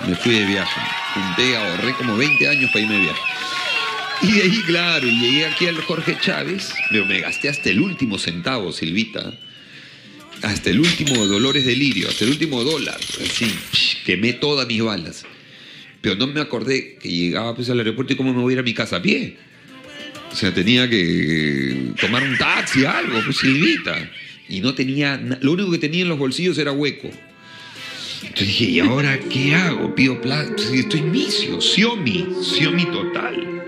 Me fui de viaje. Junté, ahorré como 20 años para irme de viaje. Y de ahí, claro, y llegué aquí al Jorge Chávez, pero me gasté hasta el último centavo, Silvita. Hasta el último Dolores Delirio, hasta el último dólar. Así, quemé todas mis balas. Pero no me acordé que llegaba pues al aeropuerto y cómo me voy a ir a mi casa a pie. O sea, tenía que tomar un taxi, algo, pues Silvita. Y no tenía, lo único que tenía en los bolsillos era hueco. Entonces dije, ¿y ahora qué hago? Pido plata, pues estoy misio, Xiaomi total.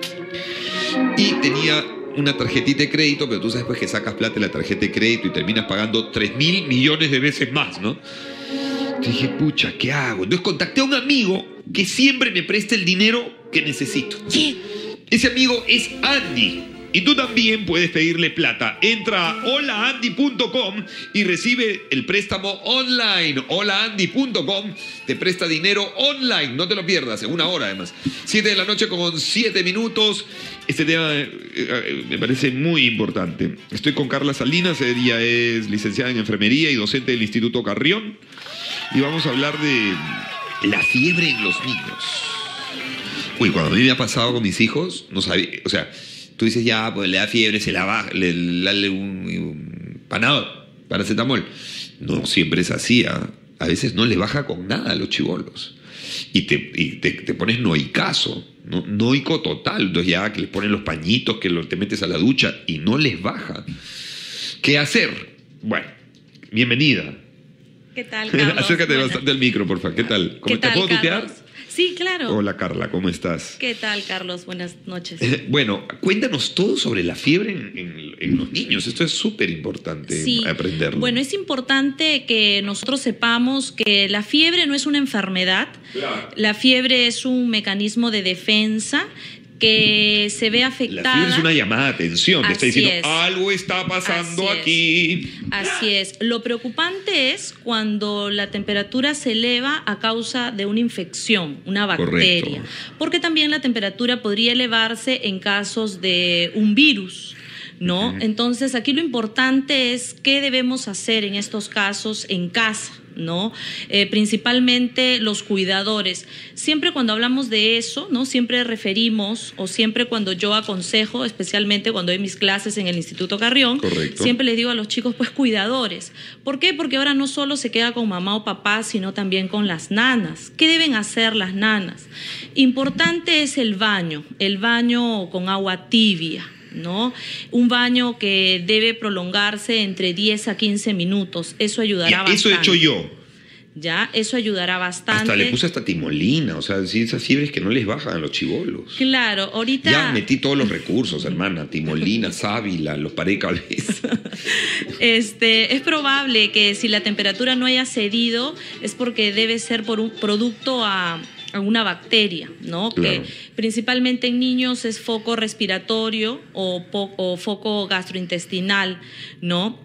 Y tenía una tarjetita de crédito, pero tú sabes pues que sacas plata de la tarjeta de crédito y terminas pagando 3.000 millones de veces más, ¿no? Entonces dije, pucha, ¿qué hago? Entonces contacté a un amigo que siempre me presta el dinero que necesito. ¿Qué? Ese amigo es Andy. Y tú también puedes pedirle plata. Entra a holaandy.com y recibe el préstamo online. Holaandy.com te presta dinero online. No te lo pierdas, en 1 hora además. 7 de la noche con 7 minutos. Este tema me parece muy importante. Estoy con Carla Salinas. Ella es licenciada en enfermería y docente del Instituto Carrión. Y vamos a hablar de la fiebre en los niños. Uy, cuando a mí me ha pasado con mis hijos, no sabía, o sea, tú dices ya, pues le da fiebre, se la baja, dale un panadol, paracetamol. No siempre es así, ¿eh? A veces no le baja con nada a los chibolos. Y te pones noicazo, ¿no? Noico total. Entonces ya que les ponen los pañitos, que te metes a la ducha y no les baja. ¿Qué hacer? Bueno, bienvenida. ¿Qué tal, Carlos? Acércate bastante al micro, por favor. ¿Qué tal? ¿Qué tal, ¿Te puedo tutear? Carlos? Sí, claro. Hola, Carla, ¿cómo estás? ¿Qué tal, Carlos? Buenas noches. Bueno, cuéntanos todo sobre la fiebre en los niños. Esto es súper importante aprenderlo. Bueno, es importante que nosotros sepamos que la fiebre no es una enfermedad. Claro. La fiebre es un mecanismo de defensa que se ve afectada. La fiebre es una llamada de atención, te está diciendo, es. Algo está pasando aquí. Así es. Lo preocupante es cuando la temperatura se eleva a causa de una infección, una bacteria. Correcto. Porque también la temperatura podría elevarse en casos de un virus, ¿no? Uh-huh. Entonces, aquí lo importante es qué debemos hacer en estos casos en casa, ¿no? Principalmente los cuidadores. Siempre cuando hablamos de eso, ¿no? Siempre referimos, o siempre cuando yo aconsejo, especialmente cuando doy mis clases en el Instituto Carrión, correcto, siempre les digo a los chicos, pues cuidadores. ¿Por qué? Porque ahora no solo se queda con mamá o papá, sino también con las nanas. ¿Qué deben hacer las nanas? Importante es el baño con agua tibia, ¿no? Un baño que debe prolongarse entre 10 a 15 minutos. Eso ayudará bastante. Eso he hecho yo. Ya, eso ayudará bastante. Hasta le puse hasta timolina, o sea, si esas fiebres que no les bajan a los chibolos. Claro, ahorita... Ya metí todos los recursos, hermana, timolina, sábila, los paré cables. Es probable que si la temperatura no haya cedido es porque debe ser por un producto a una bacteria, ¿no? Claro. Que principalmente en niños es foco respiratorio o foco gastrointestinal, ¿no?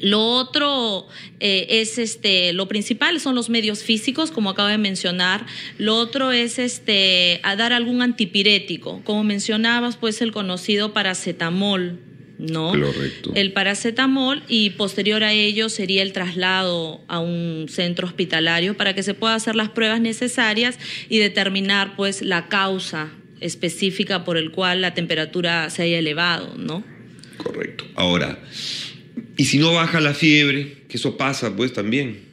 Lo otro lo principal son los medios físicos, como acabo de mencionar. Lo otro es a dar algún antipirético, como mencionabas, pues el conocido paracetamol, ¿no? Correcto. El paracetamol, y posterior a ello sería el traslado a un centro hospitalario para que se puedan hacer las pruebas necesarias y determinar pues la causa específica por el cual la temperatura se haya elevado, ¿no? Correcto. Ahora, ¿y si no baja la fiebre? Que eso pasa pues también.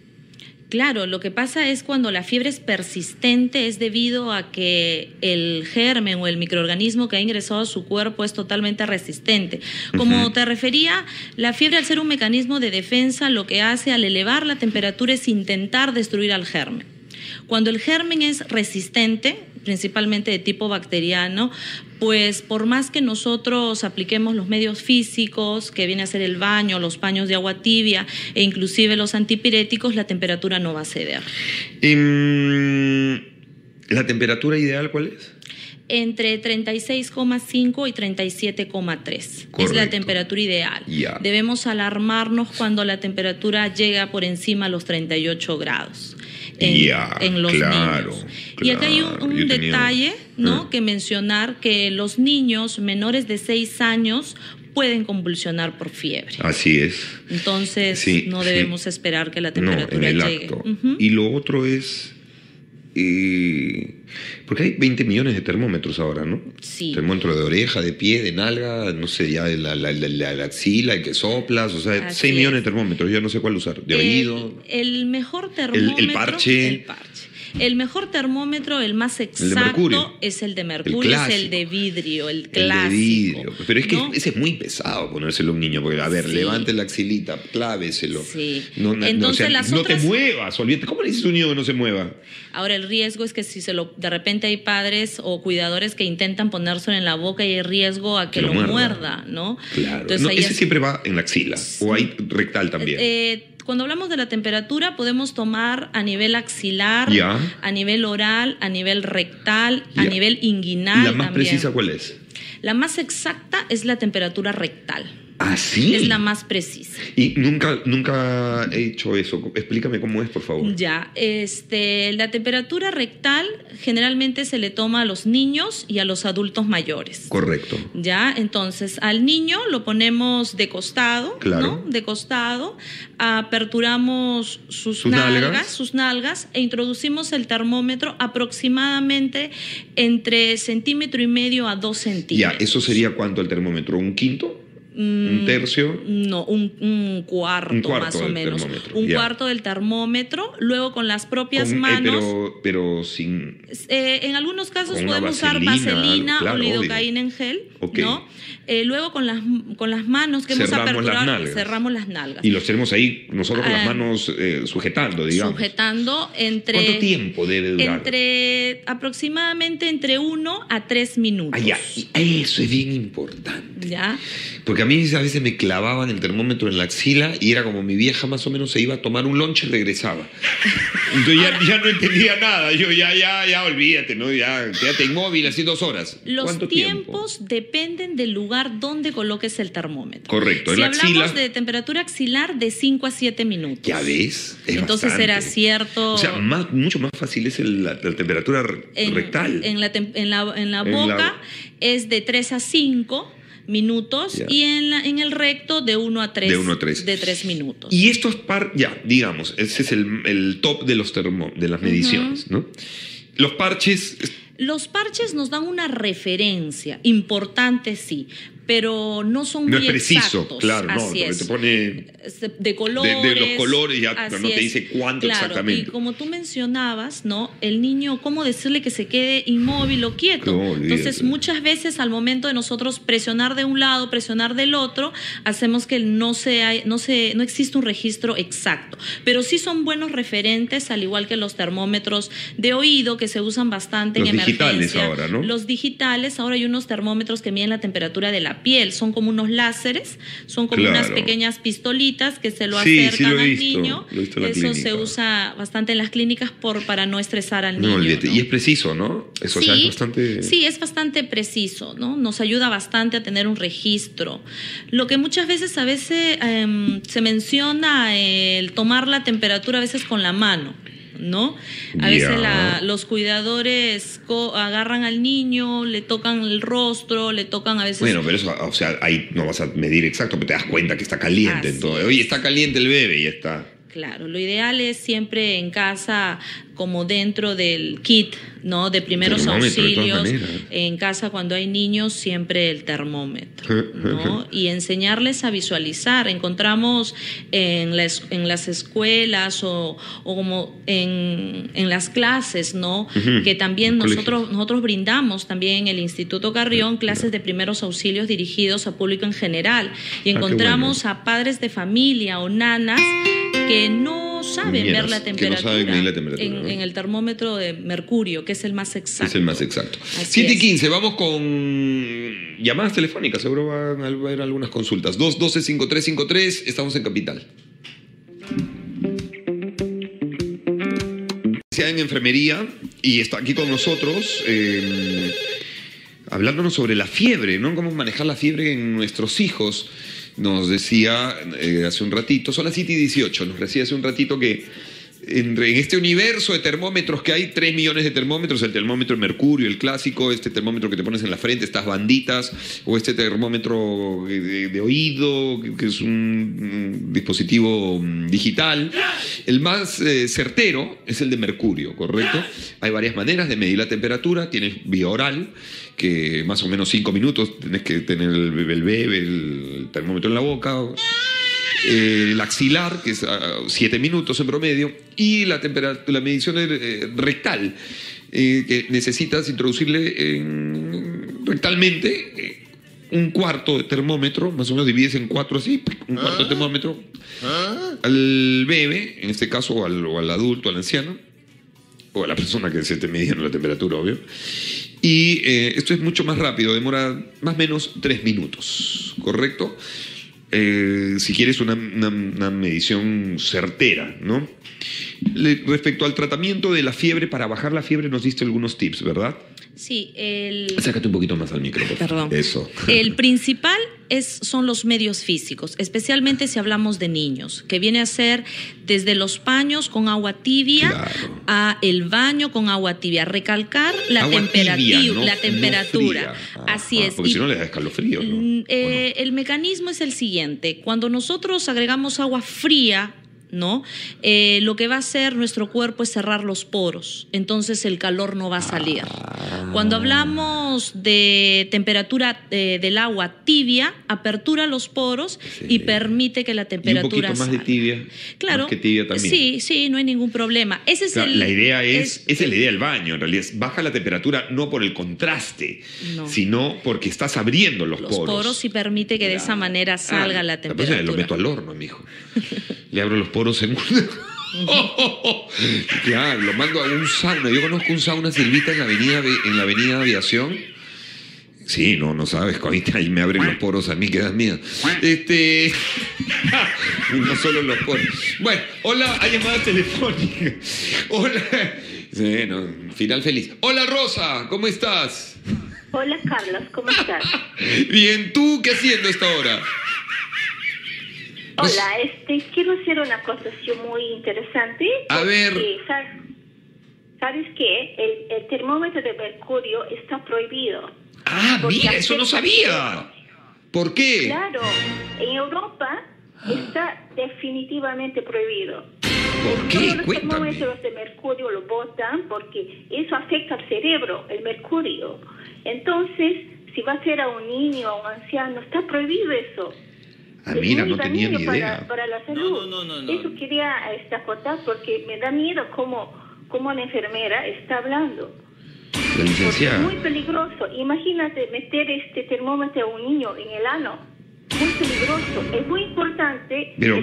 Claro, lo que pasa es cuando la fiebre es persistente es debido a que el germen o el microorganismo que ha ingresado a su cuerpo es totalmente resistente. Como te refería, la fiebre, al ser un mecanismo de defensa, lo que hace al elevar la temperatura es intentar destruir al germen. Cuando el germen es resistente, principalmente de tipo bacteriano, pues por más que nosotros apliquemos los medios físicos, que viene a ser el baño, los paños de agua tibia e inclusive los antipiréticos, la temperatura no va a ceder. ¿La temperatura ideal cuál es? Entre 36,5 y 37,3. Es la temperatura ideal. Yeah. Debemos alarmarnos cuando la temperatura llega por encima de los 38 grados. En los niños. Claro. Y acá hay un detalle, ¿no? Que mencionar que los niños menores de 6 años pueden convulsionar por fiebre. Así es. Entonces no debemos esperar que la temperatura llegue. Y lo otro es Porque hay 20 millones de termómetros ahora, ¿no? Sí. Termómetro de oreja, de pie, de nalga, no sé, ya de la axila, el que soplas, o sea, 6 millones de termómetros, yo no sé cuál usar. De oído. El mejor termómetro. El parche. El mejor termómetro, el más exacto, es el de mercurio, es el de vidrio, el clásico. El de vidrio. Pero es que ese es muy pesado ponérselo a un niño, porque, a ver, levante la axilita, cláveselo. Sí. Entonces, no te muevas, olvídate. ¿Cómo le dices a un niño que no se mueva? Ahora, el riesgo es que si de repente hay padres o cuidadores que intentan ponérselo en la boca y hay riesgo a que lo muerda, ¿no? Claro. Entonces, ese siempre va en la axila, o hay rectal también. Cuando hablamos de la temperatura, podemos tomar a nivel axilar, a nivel oral, a nivel rectal, a nivel inguinal. ¿La más precisa cuál es? La más exacta es la temperatura rectal. ¿Ah, sí? Es la más precisa. Y nunca he hecho eso. Explícame cómo es, por favor. Ya, la temperatura rectal generalmente se le toma a los niños y a los adultos mayores. Correcto. Ya, entonces al niño lo ponemos de costado, claro, ¿no? De costado, aperturamos sus nalgas e introducimos el termómetro aproximadamente entre 1,5 cm a 2 centímetros. Ya, ¿eso sería cuánto el termómetro? ¿Un quinto? ¿Un tercio? No, un cuarto más o menos. Un cuarto del termómetro. Luego con las propias manos. Pero sin. En algunos casos podemos usar vaselina o lidocaína en gel, ¿no? Luego con las manos que hemos aperturado, cerramos las nalgas. Y los tenemos ahí nosotros con las manos sujetando, digamos. Sujetando ¿Cuánto tiempo debe durar? Aproximadamente entre 1 a 3 minutos. Ya. Eso es bien importante. Ya. Porque a mí a veces me clavaban el termómetro en la axila y era como mi vieja más o menos se iba a tomar un lonche y regresaba. Entonces ya no entendía nada. Yo ya olvídate, ¿no? Ya quédate inmóvil así 2 horas. Los tiempos dependen del lugar donde coloques el termómetro. Correcto. Si hablamos de temperatura axilar, de 5 a 7 minutos. Ya ves. Entonces bastante. Era cierto. O sea, mucho más fácil es la temperatura rectal. En la boca es de 3 a 5 minutos y en el recto de 1 a 3. De 3 minutos. Y estos digamos, ese es el top de las mediciones, ¿no? Los parches. Los parches nos dan una referencia importante, sí, pero no son muy exactos. No es preciso, claro, no, porque te pone de colores. De los colores ya no te dice cuánto exactamente. Y como tú mencionabas, ¿no? El niño, ¿cómo decirle que se quede inmóvil o quieto? No, entonces, muchas veces al momento de nosotros presionar de un lado, presionar del otro, hacemos que no existe un registro exacto. Pero sí son buenos referentes, al igual que los termómetros de oído que se usan bastante en emergencia. Los digitales ahora, ¿no? Los digitales, ahora hay unos termómetros que miden la temperatura de la piel, son como unos láseres, son como unas pequeñas pistolitas que se lo acercan al niño. Eso se usa bastante en las clínicas para no estresar al niño. Olvídate. ¿No? Y es preciso, ¿no? Eso, sí, es bastante. Sí, es bastante preciso, ¿no? Nos ayuda bastante a tener un registro. Lo que muchas veces se menciona el tomar la temperatura a veces con la mano, ¿no? A veces los cuidadores agarran al niño, le tocan el rostro, le tocan a veces. Bueno, pero eso, o sea, ahí no vas a medir exacto, pero te das cuenta que está caliente. Entonces, oye, está caliente el bebé y ya está. Claro, lo ideal es siempre en casa, como dentro del kit, ¿no? De primeros auxilios, en casa cuando hay niños, siempre el termómetro, ¿no? Y enseñarles a visualizar. Encontramos en las escuelas o como en las clases, ¿no? Que también nosotros brindamos también en el Instituto Carrión clases de primeros auxilios dirigidos a público en general. Y encontramos a padres de familia o nanas que no saben ver la temperatura, en el termómetro de mercurio, que es el más exacto. Es el más exacto. 7:15, vamos con llamadas telefónicas, seguro van a haber algunas consultas. 212-5353, estamos en Capital. En enfermería y está aquí con nosotros hablándonos sobre la fiebre, ¿no? Cómo manejar la fiebre en nuestros hijos. Nos decía hace un ratito, son las 7:18, nos decía hace un ratito que en este universo de termómetros que hay, 3 millones de termómetros, el termómetro de mercurio, el clásico, este termómetro que te pones en la frente, estas banditas, o este termómetro de oído, que es un dispositivo digital. El más certero es el de mercurio, ¿correcto? Hay varias maneras de medir la temperatura. Tienes vía oral, que más o menos 5 minutos tenés que tener el bebé, el termómetro en la boca. El axilar, que es 7 minutos en promedio, y la medición rectal, que necesitas introducirle rectalmente un cuarto de termómetro, más o menos divides en 4 así, un cuarto de termómetro al bebé, en este caso, o al adulto, al anciano, o a la persona que se esté midiendo la temperatura, obvio. Y esto es mucho más rápido, demora más o menos 3 minutos, ¿correcto? Si quieres una medición certera, ¿no? Respecto al tratamiento de la fiebre, para bajar la fiebre nos diste algunos tips, ¿verdad? Sí, Sácate un poquito más al micrófono. Perdón. Eso. El principal son los medios físicos, especialmente si hablamos de niños, que viene a ser desde los paños con agua tibia, claro, a el baño con agua tibia. Recalcar la temperatura. Así es. Porque si no le da escalofrío, ¿no? El mecanismo es el siguiente. Cuando nosotros agregamos agua fría, ¿no? Lo que va a hacer nuestro cuerpo es cerrar los poros, entonces el calor no va a salir. Cuando hablamos de temperatura del agua tibia, apertura los poros, sí, y permite que la temperatura salga. ¿Y un poquito más de tibia? Claro. Más que tibia también. Sí, no hay ningún problema. Esa es la idea esa es la idea del baño, en realidad. Baja la temperatura no por el contraste, sino porque estás abriendo los poros. Los poros y permite que de esa manera salga la temperatura. Lo meto al horno, mijo. Le abro los poros en Claro, lo mando a un sauna. Yo conozco un sauna, Silvita, en la avenida Aviación. Sí, no sabes, ahí me abren los poros a mí, que das miedo. Y no solo los poros. Bueno, hola, hay llamada telefónica. Hola. Sí, final feliz. Hola, Rosa, ¿cómo estás? Hola, Carlos, ¿cómo estás? Bien, ¿tú qué haciendo a esta hora? Hola, quiero hacer una acotación muy interesante. A ver. ¿Sabes qué? El termómetro de mercurio está prohibido. Mira, eso no sabía. ¿Por qué? Claro, en Europa está definitivamente prohibido. ¿Por qué? Todos los termómetros de mercurio lo botan porque eso afecta al cerebro, el mercurio. Entonces, si va a ser a un niño o a un anciano, está prohibido eso. Mira, no tenía ni idea. Para la salud. No. Eso quería acotar porque me da miedo cómo la enfermera está hablando. La licenciada. Es muy peligroso. Imagínate meter este termómetro a un niño en el ano. Muy peligroso. Es muy importante. Pero,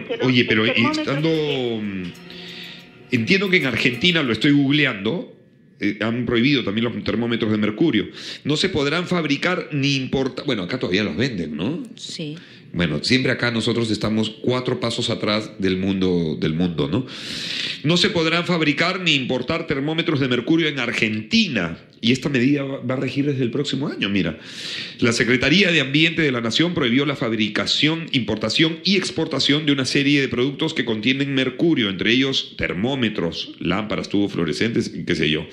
entiendo que en Argentina, lo estoy googleando, han prohibido también los termómetros de mercurio. No se podrán fabricar ni importar. Bueno, acá todavía los venden, ¿no? Sí. Bueno, siempre acá nosotros estamos 4 pasos atrás del mundo, ¿no? No se podrán fabricar ni importar termómetros de mercurio en Argentina. Y esta medida va a regir desde el próximo año, mira. La Secretaría de Ambiente de la Nación prohibió la fabricación, importación y exportación de una serie de productos que contienen mercurio, entre ellos termómetros, lámparas, tubos fluorescentes, qué sé yo.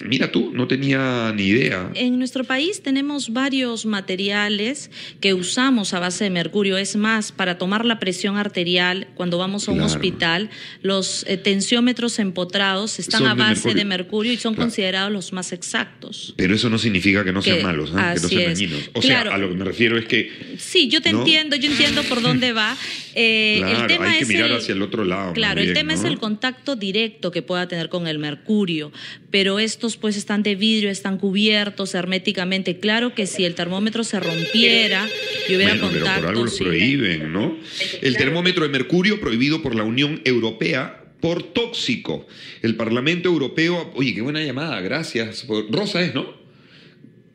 Mira tú, no tenía ni idea. En nuestro país tenemos varios materiales que usamos a base de mercurio. Es más, para tomar la presión arterial, cuando vamos a un hospital, los tensiómetros empotrados están a base de mercurio y son considerados los más exactos. Pero eso no significa que no sean malos, que no sean dañinos. O sea, a lo que me refiero es que... Sí, yo entiendo por dónde va. El tema hay que mirar hacia el otro lado. Claro, el tema es el contacto directo que pueda tener con el mercurio, pero estos pues están de vidrio, están cubiertos herméticamente. Claro que si el termómetro se rompiera y hubiera contacto... Pero por algo lo prohíben, ¿no? El termómetro de mercurio prohibido por la Unión Europea por tóxico. El Parlamento Europeo... Oye, qué buena llamada, gracias. Rosa es, ¿no?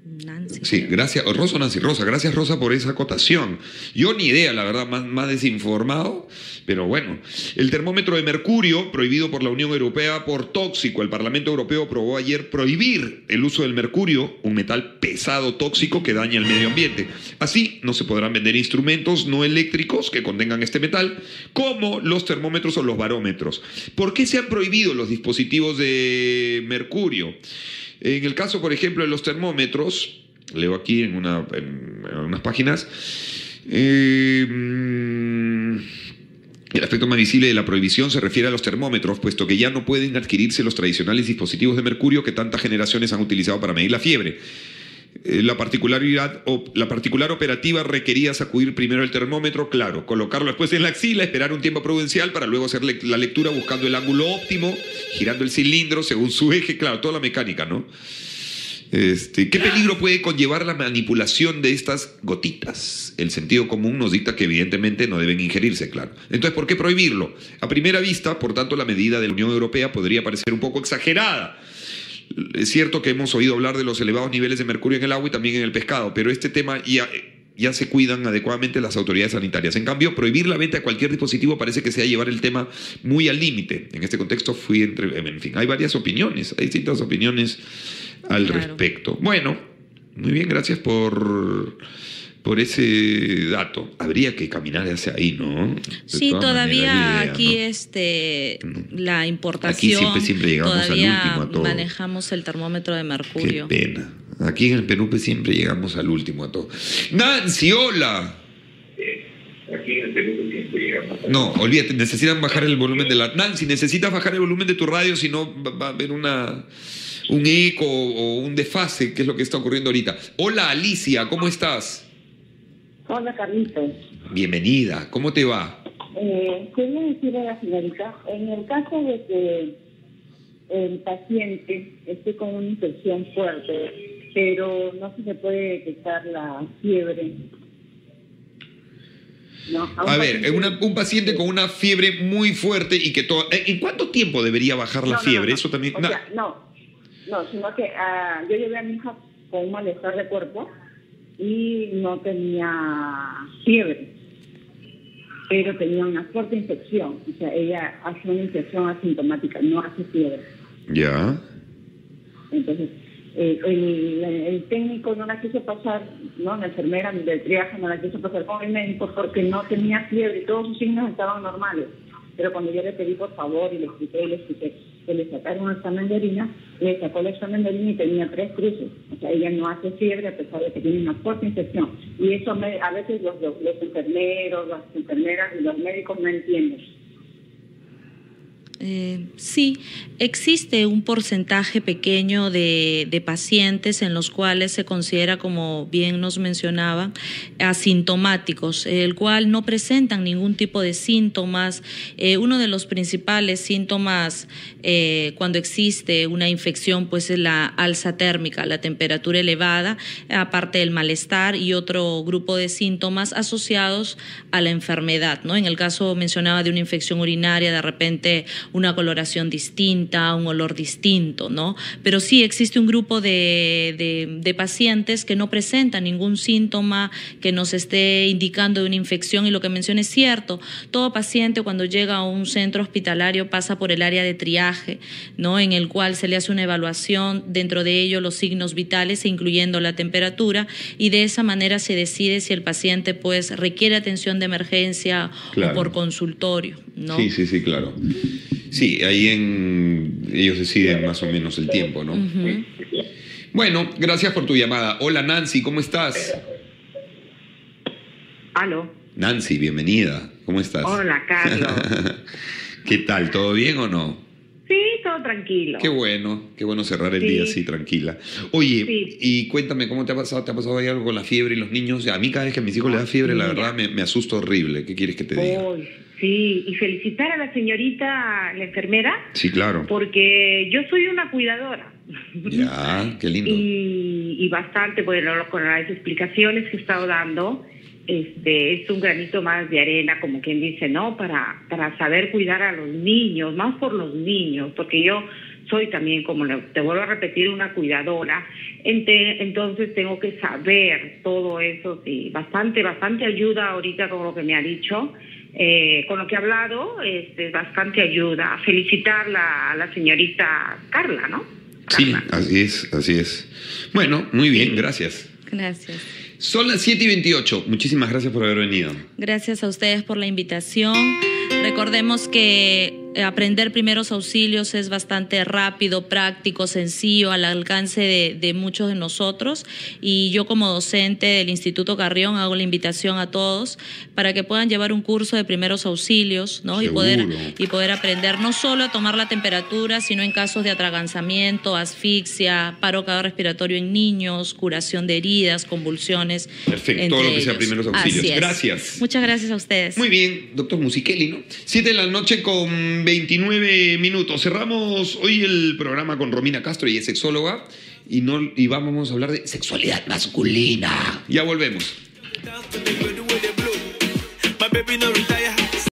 Nancy. Sí, gracias, Rosa, Nancy, Rosa, gracias Rosa por esa acotación. Yo ni idea, la verdad, más desinformado, pero bueno. El termómetro de mercurio, prohibido por la Unión Europea por tóxico. El Parlamento Europeo aprobó ayer prohibir el uso del mercurio, un metal pesado tóxico que daña el medio ambiente. Así, no se podrán vender instrumentos no eléctricos que contengan este metal, como los termómetros o los barómetros. ¿Por qué se han prohibido los dispositivos de mercurio? En el caso, por ejemplo, de los termómetros, leo aquí en unas páginas, el aspecto más visible de la prohibición se refiere a los termómetros, puesto que ya no pueden adquirirse los tradicionales dispositivos de mercurio que tantas generaciones han utilizado para medir la fiebre. La particular operativa requería sacudir primero el termómetro, claro, colocarlo después en la axila, esperar un tiempo prudencial para luego hacer la lectura buscando el ángulo óptimo, girando el cilindro según su eje, claro, toda la mecánica, ¿no? ¿Qué peligro puede conllevar la manipulación de estas gotitas? El sentido común nos dicta que evidentemente no deben ingerirse, claro. Entonces, ¿por qué prohibirlo? A primera vista, por tanto, la medida de la Unión Europea podría parecer un poco exagerada. Es cierto que hemos oído hablar de los elevados niveles de mercurio en el agua y también en el pescado, pero este tema ya se cuidan adecuadamente las autoridades sanitarias. En cambio, prohibir la venta de cualquier dispositivo parece que sea llevar el tema muy al límite. En este contexto en fin, hay varias opiniones, hay distintas opiniones al respecto. Bueno, muy bien, gracias por ese dato. Habría que caminar hacia ahí, ¿no? Sí, todavía maneras, aquí la importación. Aquí siempre llegamos al último a todo. Manejamos el termómetro de mercurio. Qué pena. Aquí en el Perú siempre llegamos al último a todo. Nancy, hola. Aquí en el Perú siempre llegamos. No, olvídate, necesitan bajar el volumen de la... Nancy, necesitas bajar el volumen de tu radio, si no va a haber un eco o un desfase, que es lo que está ocurriendo ahorita. Hola, Alicia, ¿cómo estás? Hola, Carlitos. Bienvenida, ¿cómo te va? Quería decirle a la señorita, en el caso de que el paciente esté con una infección fuerte, pero no se le puede detectar la fiebre. No, a ver, un paciente con una fiebre muy fuerte y que ¿en cuánto tiempo debería bajar la fiebre? Eso también. No, sino que yo llevé a mi hija con un malestar de cuerpo y no tenía fiebre, pero tenía una fuerte infección. O sea, ella hace una infección asintomática, no hace fiebre. Ya. Entonces, el técnico no la quiso pasar, ¿no? La enfermera del triaje no la quiso pasar con el médico porque no tenía fiebre y todos sus signos estaban normales. Pero cuando yo le pedí por favor y le expliqué que le sacaron el examen de orina, le sacó el examen de orina y tenía 3 cruces. O sea, ella no hace fiebre a pesar de que tiene una fuerte infección. Y eso a veces los enfermeros, las enfermeras y los médicos no entienden. Sí, existe un porcentaje pequeño de pacientes en los cuales se considera, como bien nos mencionaban, asintomáticos, el cual no presentan ningún tipo de síntomas. Uno de los principales síntomas cuando existe una infección pues es la alza térmica, la temperatura elevada, aparte del malestar y otro grupo de síntomas asociados a la enfermedad, ¿no? En el caso mencionaba de una infección urinaria, de repente una coloración distinta, un olor distinto, ¿no? Pero sí existe un grupo de pacientes que no presentan ningún síntoma que nos esté indicando de una infección, y lo que menciona es cierto. Todo paciente cuando llega a un centro hospitalario pasa por el área de triaje, ¿no? En el cual se le hace una evaluación, dentro de ello los signos vitales, incluyendo la temperatura, y de esa manera se decide si el paciente pues requiere atención de emergencia, claro, o por consultorio, ¿no? Sí, claro. Sí, ahí ellos deciden más o menos el tiempo, ¿no? Uh-huh. Bueno, gracias por tu llamada. Hola, Nancy, ¿cómo estás? ¿Aló? Nancy, bienvenida. ¿Cómo estás? Hola, Carlos. ¿Qué tal? ¿Todo bien o no? Sí, todo tranquilo. Qué bueno cerrar el día así, tranquila. Oye, y cuéntame, ¿cómo te ha pasado? ¿Te ha pasado ahí algo con la fiebre y los niños? A mí cada vez que a mis hijos les da fiebre, la verdad, me asusta horrible. ¿Qué quieres que te diga? Sí, y felicitar a la señorita, la enfermera. Sí, claro. Porque yo soy una cuidadora. Ya, qué lindo. Y bastante, bueno, con las explicaciones que he estado dando, es un granito más de arena, como quien dice, ¿no? Para saber cuidar a los niños, más por los niños, porque yo soy también, como te vuelvo a repetir, una cuidadora, entonces tengo que saber todo eso, sí, bastante ayuda ahorita con lo que me ha dicho, con lo que ha hablado, bastante ayuda. Felicitarla a la señorita Carla, ¿no? Carla. Sí, así es. Bueno, muy bien, gracias. Gracias. Son las 7:28. Muchísimas gracias por haber venido. Gracias a ustedes por la invitación. Recordemos que aprender primeros auxilios es bastante rápido, práctico, sencillo, al alcance de muchos de nosotros. Y yo como docente del Instituto Carrión hago la invitación a todos para que puedan llevar un curso de primeros auxilios, ¿no? Y poder aprender no solo a tomar la temperatura, sino en casos de atragansamiento, asfixia, paro cardiorrespiratorio en niños, curación de heridas, convulsiones. Perfecto, todo lo que sea primeros auxilios. Gracias. Muchas gracias a ustedes. Muy bien, doctor Musichelli, ¿no? 7:00 con 29 minutos. Cerramos hoy el programa con Romina Castro, ella es sexóloga, y vamos a hablar de sexualidad masculina. Ya volvemos.